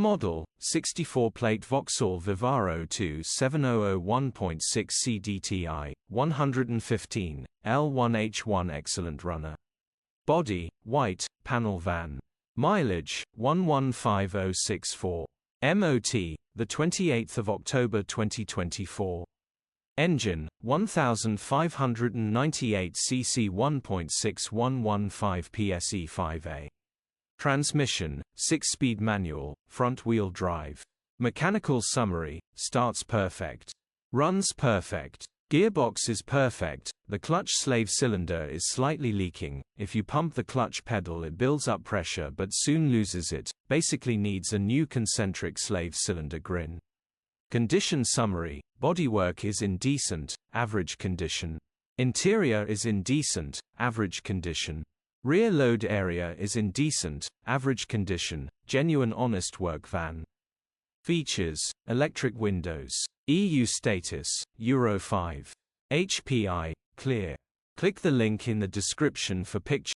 Model, 64-plate Vauxhall Vivaro 27001.6 CDTI, 115, L1H1 excellent runner. Body, white, panel van. Mileage, 115064. MOT, the 28th of October 2024. Engine, 1598 cc 1.6115 PSE 5A. Transmission, 6-speed manual, front-wheel drive. Mechanical summary, starts perfect. Runs perfect. Gearbox is perfect, the clutch slave cylinder is slightly leaking, if you pump the clutch pedal it builds up pressure but soon loses it, basically needs a new concentric slave cylinder grin. Condition summary, bodywork is in decent, average condition. Interior is in decent, average condition. Rear load area is in decent, average condition, genuine honest work van. Features, electric windows. EU status, Euro 5. HPI, clear. Click the link in the description for pictures.